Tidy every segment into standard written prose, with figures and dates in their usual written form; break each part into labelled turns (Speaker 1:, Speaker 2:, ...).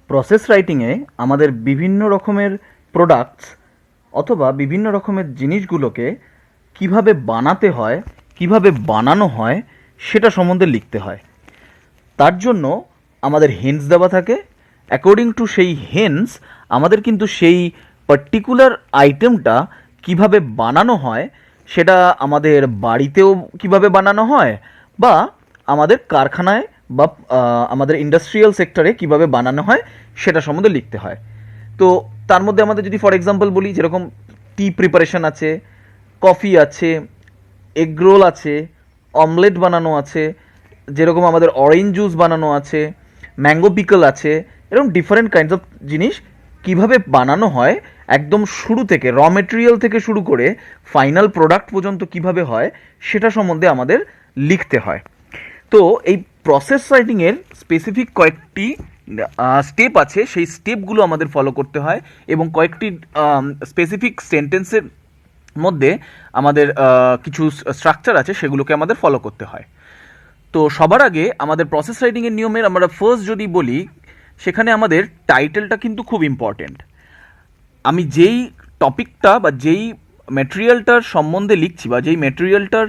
Speaker 1: Process রাইটিংয়ে আমাদের বিভিন্ন রকমের প্রোডাক্টস অথবা বিভিন্ন রকমের জিনিসগুলোকে কিভাবে বানাতে হয়, কিভাবে বানানো হয় সেটা সম্বন্ধে লিখতে হয়। তার জন্য আমাদের হেন্স দেওয়া থাকে। অ্যাকর্ডিং টু সেই হেন্স আমাদের কিন্তু সেই পার্টিকুলার আইটেমটা কিভাবে বানানো হয়, সেটা আমাদের বাড়িতেও কিভাবে বানানো হয় বা আমাদের কারখানায় বা আমাদের ইন্ডাস্ট্রিয়াল সেক্টরে কিভাবে বানানো হয় সেটা সম্বন্ধে লিখতে হয়। তো তার মধ্যে আমাদের যদি ফর এক্সাম্পল বলি, যেরকম টি প্রিপারেশন আছে, কফি আছে, এগ রোল আছে, অমলেট বানানো আছে, যেরকম আমাদের অরেঞ্জ জুস বানানো আছে, ম্যাঙ্গো পিকল আছে, এরকম ডিফারেন্ট কাইন্ডস অফ জিনিস কিভাবে বানানো হয় একদম শুরু থেকে র মেটেরিয়াল থেকে শুরু করে ফাইনাল প্রোডাক্ট পর্যন্ত কিভাবে হয় সেটা সম্বন্ধে আমাদের লিখতে হয়। তো এই প্রসেস রাইটিংয়ের স্পেসিফিক কয়েকটি স্টেপ আছে, সেই স্টেপগুলো আমাদের ফলো করতে হয় এবং কয়েকটি স্পেসিফিক সেন্টেন্সের মধ্যে আমাদের কিছু স্ট্রাকচার আছে, সেগুলোকে আমাদের ফলো করতে হয়। তো সবার আগে আমাদের প্রসেস রাইটিংয়ের নিয়মের আমরা ফার্স্ট যদি বলি, সেখানে আমাদের টাইটেলটা কিন্তু খুব ইম্পর্টেন্ট। আমি যেই টপিকটা বা যেই ম্যাটেরিয়ালটার সম্বন্ধে লিখছি বা যেই ম্যাটেরিয়ালটার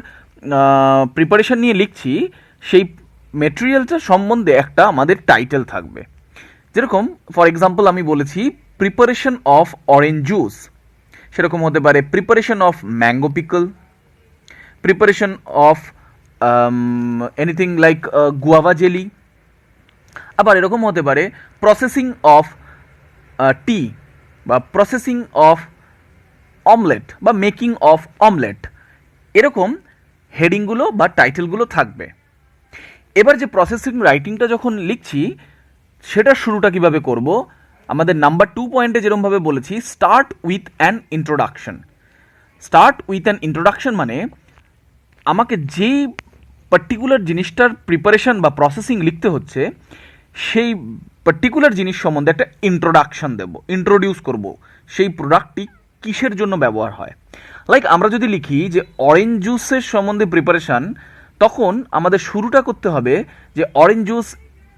Speaker 1: প্রিপারেশন নিয়ে লিখছি, সেই ম্যাটেরিয়ালটার সম্বন্ধে একটা আমাদের টাইটেল থাকবে। যেরকম ফর এক্সাম্পল আমি বলেছি প্রিপারেশন অফ অরেঞ্জ জুস, সেরকম হতে পারে preparation of mango pickle, preparation of anything like guava jelly. আবার এরকম হতে পারে প্রসেসিং অফ টি বা প্রসেসিং অফ অমলেট বা মেকিং অফ অমলেট। এরকম হেডিংগুলো বা টাইটেলগুলো থাকবে। এবার যে প্রসেসিং রাইটিংটা যখন লিখছি, সেটার শুরুটা কিভাবে করব, আমাদের নাম্বার 2 পয়েন্টে যেরকমভাবে বলেছি, start with an introduction. Start with an introduction মানে আমাকে যেই পার্টিকুলার জিনিসটার প্রিপারেশন বা প্রসেসিং লিখতে হচ্ছে, সেই পার্টিকুলার জিনিস সম্বন্ধে একটা ইন্ট্রোডাকশন দেব, ইন্ট্রোডিউস করব সেই প্রোডাক্টটি কিসের জন্য ব্যবহার হয়। লাইক আমরা যদি লিখি যে অরেঞ্জ জুসের সম্বন্ধে প্রিপারেশান, তখন আমাদের শুরুটা করতে হবে যে orange juice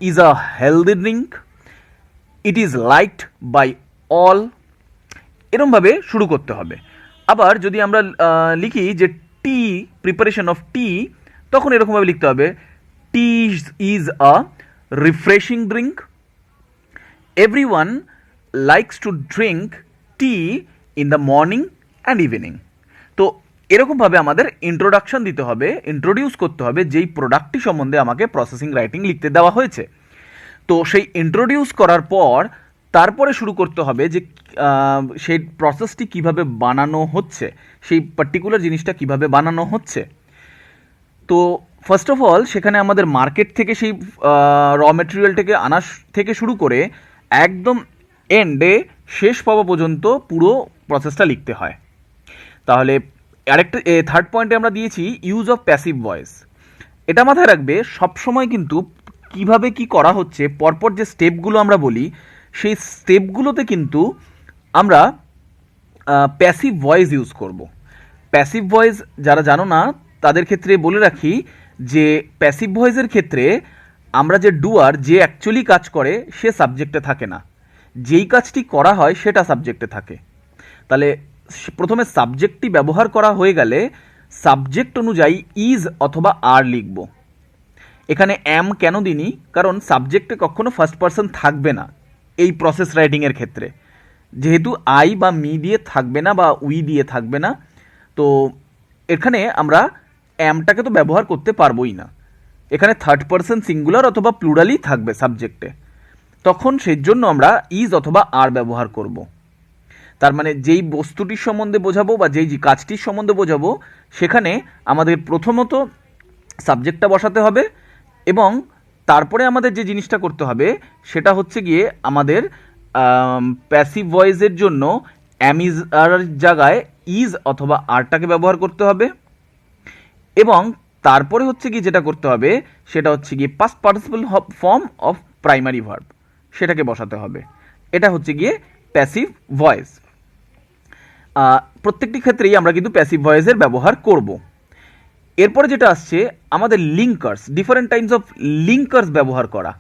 Speaker 1: is a healthy drink, it is liked by all, এরমভাবে শুরু করতে হবে। আবার যদি আমরা লিখি যে টি প্রিপারেশন অফ টি, তখন এরকমভাবে লিখতে হবে tea is a refreshing drink, everyone likes to drink tea in the morning and evening. তো এরকমভাবে আমাদের ইন্ট্রোডাকশন দিতে হবে, ইন্ট্রোডিউস করতে হবে যেই প্রোডাক্টটি সম্বন্ধে আমাকে প্রসেসিং রাইটিং লিখতে দেওয়া হয়েছে। তো সেই ইন্ট্রোডিউস করার পর তারপরে শুরু করতে হবে যে সেই প্রসেসটি কিভাবে বানানো হচ্ছে, সেই পার্টিকুলার জিনিসটা কিভাবে বানানো হচ্ছে। তো ফার্স্ট অফ অল সেখানে আমাদের মার্কেট থেকে সেই র মেটেরিয়ালটাকে আনা থেকে শুরু করে একদম এন্ডে শেষ পাওয়া পর্যন্ত পুরো প্রসেসটা লিখতে হয়। তাহলে আরেকটা থার্ড পয়েন্টে আমরা দিয়েছি ইউজ অফ প্যাসিভ ভয়েস। এটা মাথায় রাখবে সবসময় কিন্তু কিভাবে কি করা হচ্ছে, পরপর যে স্টেপগুলো আমরা বলি, সেই স্টেপগুলোতে কিন্তু আমরা প্যাসিভ ভয়েস ইউজ করব। প্যাসিভ ভয়েস যারা জানো না তাদের ক্ষেত্রে বলে রাখি যে প্যাসিভ ভয়েসের ক্ষেত্রে আমরা যে ডুয়ার, যে অ্যাকচুয়ালি কাজ করে, সে সাবজেক্টে থাকে না, যেই কাজটি করা হয় সেটা সাবজেক্টে থাকে। তাহলে প্রথমে সাবজেক্টটি ব্যবহার করা হয়ে গেলে সাবজেক্ট অনুযায়ী ইজ অথবা আর লিখব। এখানে অ্যাম কেন দিনি, কারণ সাবজেক্টে কখনো ফার্স্ট পার্সন থাকবে না এই প্রসেস রাইটিংয়ের ক্ষেত্রে, যেহেতু আই বা মি দিয়ে থাকবে না বা উই দিয়ে থাকবে না। তো এখানে আমরা অ্যামটাকে তো ব্যবহার করতে পারবোই না, এখানে থার্ড পার্সন সিঙ্গুলার অথবা প্লুরালই থাকবে সাবজেক্টে, তখন সেই জন্য আমরা ইজ অথবা আর ব্যবহার করব। তার মানে যেই বস্তুটির সম্বন্ধে বোঝাবো বা যেই কাজটির সম্বন্ধে বোঝাবো, সেখানে আমাদের প্রথমত সাবজেক্টটা বসাতে হবে এবং তারপরে আমাদের যে জিনিসটা করতে হবে সেটা হচ্ছে গিয়ে আমাদের প্যাসিভ ভয়েসের জন্য অ্যাম ইজ আর জায়গায় ইজ অথবা আরটাকে ব্যবহার করতে হবে এবং তারপরে হচ্ছে গিয়ে যেটা করতে হবে সেটা হচ্ছে গিয়ে past participle form of primary verb, সেটাকে বসাতে হবে। এটা হচ্ছে গিয়ে প্যাসিভ ভয়েস। প্রত্যেকটি ক্ষেত্রেই আমরা কিন্তু প্যাসিভ ভয়েসের ব্যবহার করব। এরপরে যেটা আসছে আমাদের linkers, different types of linkers ব্যবহার করা।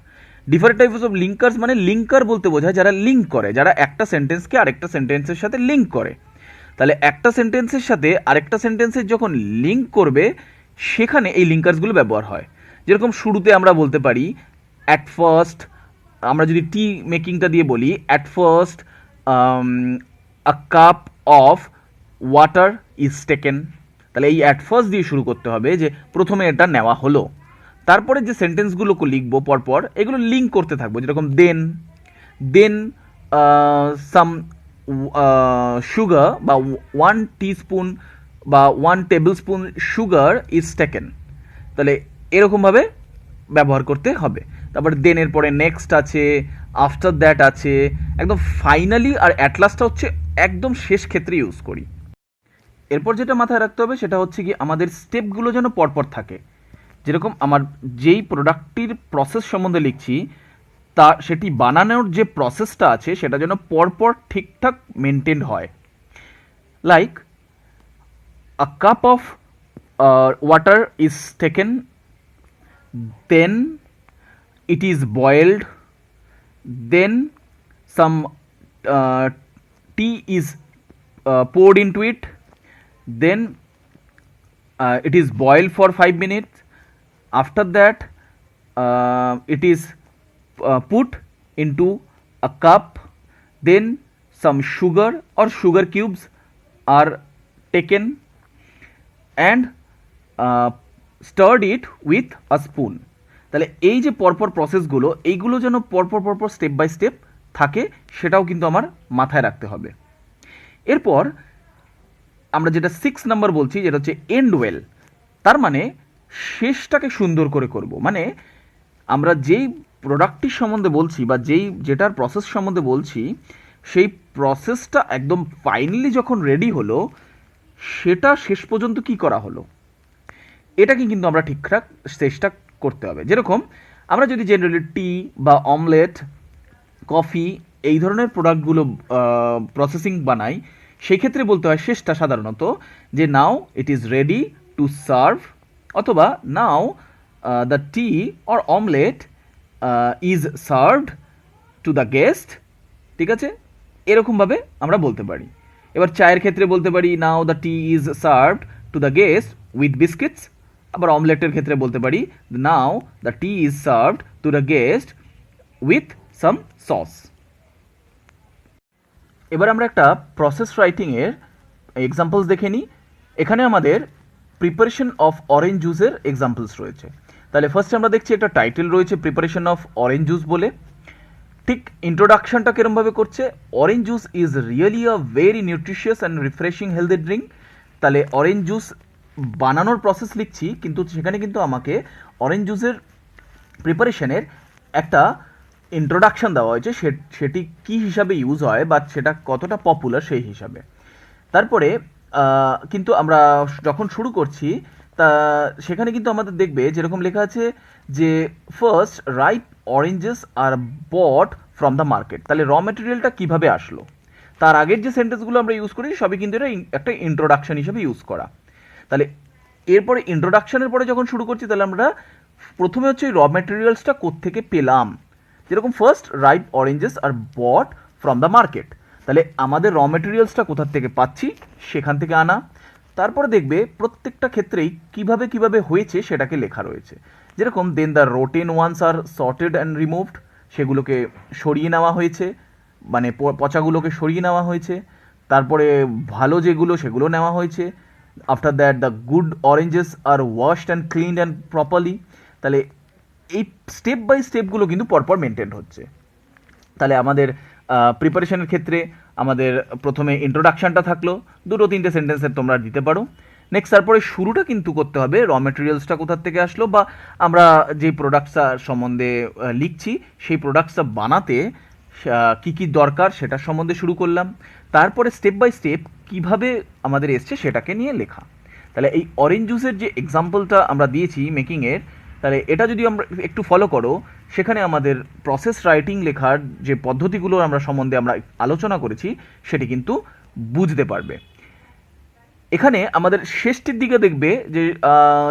Speaker 1: ডিফারেন্ট টাইপস অফ লিঙ্কার্স মানে লিঙ্কার বলতে বোঝায় যারা লিঙ্ক করে, যারা একটা সেন্টেন্সকে আরেকটা সেন্টেন্সের সাথে লিঙ্ক করে। তাহলে একটা সেন্টেন্সের সাথে আরেকটা সেন্টেন্সের যখন লিঙ্ক করবে সেখানে এই লিঙ্কার্সগুলো ব্যবহার হয়। যেরকম শুরুতে আমরা বলতে পারি অ্যাট ফার্স্ট, আমরা যদি টি মেকিংটা দিয়ে বলি at first a cup of water is taken. তাহলে এই অ্যাট ফার্স্ট দিয়ে শুরু করতে হবে যে প্রথমে এটা নেওয়া হলো। তারপরে যে সেন্টেন্সগুলোকে লিখবো পরপর এগুলো লিঙ্ক করতে থাকবো, যেরকম দেন দেন সাম সুগার বা 1 টিস্পুন বা 1 table spoon sugar is taken. তাহলে এরকমভাবে ব্যবহার করতে হবে। তারপরে দেনের পরে নেক্সট আছে, আফটার দ্যাট আছে, একদম ফাইনালি আর অ্যাট লাস্টটা হচ্ছে একদম শেষ ক্ষেত্রে ইউজ করি। এরপর যেটা মাথায় রাখতে হবে সেটা হচ্ছে কি আমাদের স্টেপগুলো যেন পরপর থাকে। যেরকম আমার যেই প্রোডাক্টটির প্রসেস সম্বন্ধে লিখছি তা সেটি বানানোর যে প্রসেসটা আছে সেটা যেন পরপর ঠিকঠাক মেনটেন হয়। Like a cup of water is taken, then it is boiled, then some tea is poured into it, then it is boiled for 5 minutes. After that it is put into a cup, then some sugar or sugar cubes are taken and stirred it with a spoon. তাহলে এই যে পরপর প্রসেসগুলো এইগুলো যেন পরপর step by step থাকে সেটাও কিন্তু আমার মাথায় রাখতে হবে। এরপর আমরা যেটা 6 নাম্বার বলছি যেটা হচ্ছে এন্ড ওয়েল, তার মানে শেষটাকে সুন্দর করে করব। মানে আমরা যেই প্রোডাক্টটির সম্বন্ধে বলছি বা যেটার প্রসেস সম্বন্ধে বলছি সেই প্রসেসটা একদম ফাইনালি যখন রেডি হলো সেটা শেষ পর্যন্ত কি করা হলো এটাকে কিন্তু আমরা ঠিকঠাক চেষ্টা করতে হবে। যেরকম আমরা যদি জেনারেলি টি বা অমলেট, কফি এই ধরনের প্রোডাক্টগুলো প্রসেসিং বানাই সেই ক্ষেত্রে বলতে হয় শেষটা সাধারণত যে now it is ready to serve, অথবা now the tea or omelette is served to the guest. ঠিক আছে, এরকমভাবে আমরা বলতে পারি। এবার চায়ের ক্ষেত্রে বলতে পারি now the tea is served to the guest with biscuits. আবার অমলেটের ক্ষেত্রে বলতে পারি now the tea is served to the guest with some sauce. এবার আমরা একটা প্রসেস রাইটিংয়ের এক্সাম্পলস দেখে নিই। এখানে আমাদের প্রিপারেশন অফ অরেঞ্জ জুসের এক্সাম্পলস রয়েছে। তাহলে ফার্স্টে আমরা দেখছি একটা টাইটেল রয়েছে প্রিপারেশন অফ অরেঞ্জ জুস বলে। ঠিক ইন্ট্রোডাকশনটা কিরমভাবে করছে, orange juice is really a very nutritious and refreshing healthy drink. তাহলে অরেঞ্জ জুস বানানোর প্রসেস লিখছি কিন্তু সেখানে কিন্তু আমাকে অরেঞ্জ জুসের প্রিপারেশনের একটা ইন্ট্রোডাকশন দেওয়া হয়েছে, সেটি কী হিসাবে ইউজ হয় বা সেটা কতটা পপুলার সেই হিসাবে। তারপরে কিন্তু আমরা যখন শুরু করছি তা সেখানে কিন্তু আমাদের দেখবে যেরকম লেখা আছে যে first ripe oranges are bought from the market. তাহলে র মেটেরিয়ালটা কীভাবে আসলো তার আগের যে সেন্টেন্সগুলো আমরা ইউজ করি সবই কিন্তু এটা একটা ইন্ট্রোডাকশন হিসেবে ইউজ করা। তাহলে এরপরে ইন্ট্রোডাকশনের পরে যখন শুরু করছি তাহলে আমরা প্রথমে হচ্ছে র মেটেরিয়ালসটা কোত্থেকে পেলাম। যেরকম first ripe oranges are bought from the market, তাহলে আমাদের র মেটেরিয়ালসটা কোথার থেকে পাচ্ছি সেখান থেকে আনা। তারপরে দেখবে প্রত্যেকটা ক্ষেত্রেই কিভাবে কিভাবে হয়েছে সেটাকে লেখা রয়েছে। যেরকম then the rotten ones are sorted and removed, সেগুলোকে সরিয়ে নেওয়া হয়েছে, মানে পচাগুলোকে সরিয়ে নেওয়া হয়েছে। তারপরে ভালো যেগুলো সেগুলো নেওয়া হয়েছে। After that the good oranges are washed and cleaned and properly. তাহলে এই স্টেপ বাই স্টেপগুলো কিন্তু পরপর মেনটেন হচ্ছে। তাহলে আমাদের প্রিপারেশনের ক্ষেত্রে আমাদের প্রথমে ইন্ট্রোডাকশানটা থাকলো, 2-3টে সেন্টেন্সের তোমরা দিতে পারো। নেক্সট তারপরে শুরুটা কিন্তু করতে হবে র মেটেরিয়ালসটা কোথার থেকে আসলো বা আমরা যে প্রোডাক্টসটা সম্বন্ধে লিখছি সেই প্রোডাক্টসটা বানাতে কী কী দরকার সেটার সম্বন্ধে শুরু করলাম। তারপরে স্টেপ বাই স্টেপ কীভাবে আমাদের এসছে সেটাকে নিয়ে লেখা। তাহলে এই অরেঞ্জ জুসের যে এক্সাম্পলটা আমরা দিয়েছি মেকিংয়ের, তাহলে এটা যদি আমরা একটু ফলো করো সেখানে আমাদের প্রসেস রাইটিং লেখার যে পদ্ধতিগুলো আমরা সম্বন্ধে আমরা আলোচনা করেছি সেটি কিন্তু বুঝতে পারবে। এখানে আমাদের শেষটির দিকে দেখবে যে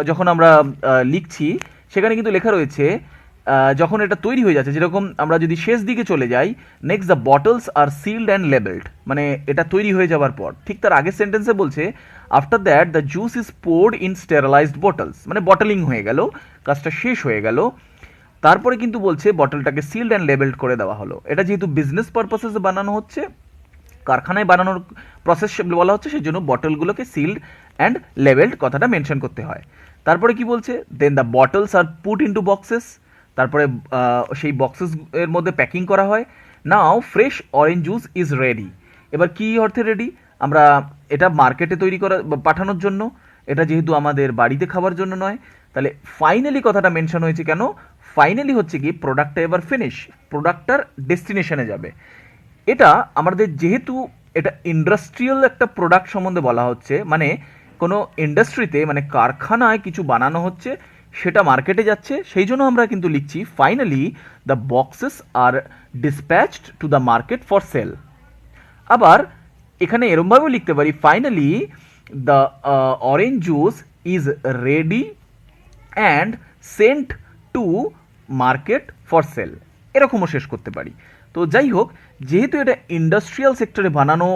Speaker 1: যখন আমরা লিখছি সেখানে কিন্তু লেখা রয়েছে যখন এটা তৈরি হয়ে যাচ্ছে, যেরকম আমরা যদি শেষ দিকে চলে যাই, next the bottles are sealed and labelled, মানে এটা তৈরি হয়ে যাওয়ার পর ঠিক তার আগের সেন্টেন্সে বলছে after that the juice is poured in sterilized bottles, মানে বটলিং হয়ে গেল, কাজটা শেষ হয়ে গেল, তারপরে কিন্তু বলছে বটলটাকে সিলড অ্যান্ড লেবেলড করে দেওয়া হলো। এটা যেহেতু বিজনেস পারপাসে বানানো হচ্ছে, কারখানায় বানানোর প্রসেস বলা হচ্ছে, সেই জন্য বটলগুলোকে সিলড অ্যান্ড লেবেলড কথাটা মেনশন করতে হয়। তারপরে কি বলছে, then the bottles are put into boxes, তারপরে সেই বক্সেস এর মধ্যে প্যাকিং করা হয়। Now fresh orange juice is ready. এবার কি অর্থে রেডি, আমরা এটা মার্কেটে তৈরি করা পাঠানোর জন্য, এটা যেহেতু আমাদের বাড়িতে খাবার জন্য নয়, তাহলে ফাইনালি কথাটা মেনশন হয়েছে কেন, ফাইনালি হচ্ছে কি প্রোডাক্টটা এবার ফিনিশ, প্রোডাক্টটার ডেস্টিনেশনে যাবে। এটা আমাদের যেহেতু এটা ইন্ডাস্ট্রিয়াল একটা প্রোডাক্ট সম্বন্ধে বলা হচ্ছে, মানে কোনো ইন্ডাস্ট্রিতে মানে কারখানায় কিছু বানানো হচ্ছে, সেটা মার্কেটে যাচ্ছে, সেই জন্য আমরা কিন্তু লিখছি finally the boxes are dispatched to the market for sale. আবার এখানে এরমভাবেও লিখতে পারি finally the orange juice is ready and sent to market for sale, এরকমও শেষ করতে পারি। তো যাই হোক, যেহেতু এটা ইন্ডাস্ট্রিয়াল সেক্টরে বানানো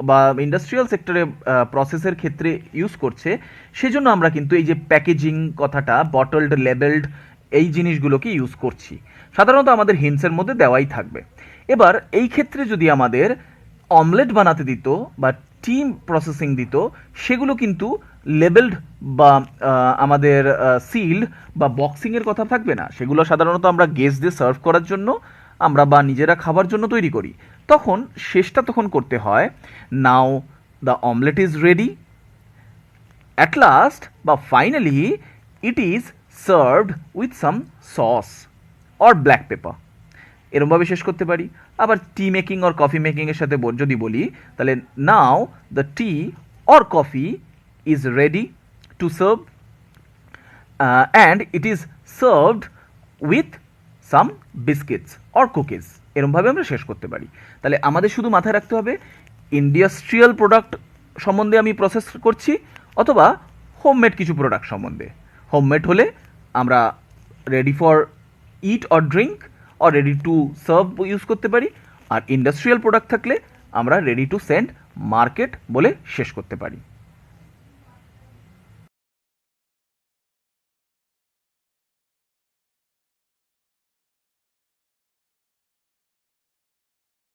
Speaker 1: বা ইন্ডাস্ট্রিয়াল সেক্টরে প্রসেসের ক্ষেত্রে ইউজ করছে, সেজন্য আমরা কিন্তু এই যে প্যাকেজিং কথাটা, বটলড, লেবেলড, এই জিনিসগুলোকে ইউজ করছি। সাধারণত আমাদের হিন্টসের মধ্যে দেওয়াই থাকবে। এবার এই ক্ষেত্রে যদি আমাদের অমলেট বানাতে দিত বা টিম প্রসেসিং দিত, সেগুলো কিন্তু লেবেলড বা আমাদের সিল্ড বা বক্সিংয়ের কথা থাকবে না, সেগুলো সাধারণত আমরা গেস্টদের সার্ভ করার জন্য আমরা বা নিজেরা খাবার জন্য তৈরি করি। তখন শেষটা তখন করতে হয় now the omelette is ready, at last বা finally it is served with some sauce or black pepper, এরমভাবে শেষ করতে পারি। আবার টি মেকিং অর কফি মেকিংয়ের সাথে যদি বলি, তাহলে now the tea or coffee is ready to serve and it is served with some biscuits or cookies, এরমভাবে আমরা শেষ করতে পারি। তাহলে আমাদের শুধু মাথায় রাখতে হবে ইন্ডাস্ট্রিয়াল প্রোডাক্ট সম্বন্ধে আমি প্রসেস করছি, অথবা হোমমেড কিছু প্রোডাক্ট সম্বন্ধে। হোমমেড হলে আমরা ready for it or drink or ready to serve use করতে পারি, আর ইন্ডাস্ট্রিয়াল প্রোডাক্ট থাকলে আমরা রেডি টু সেন্ড মার্কেট বলে শেষ করতে পারি।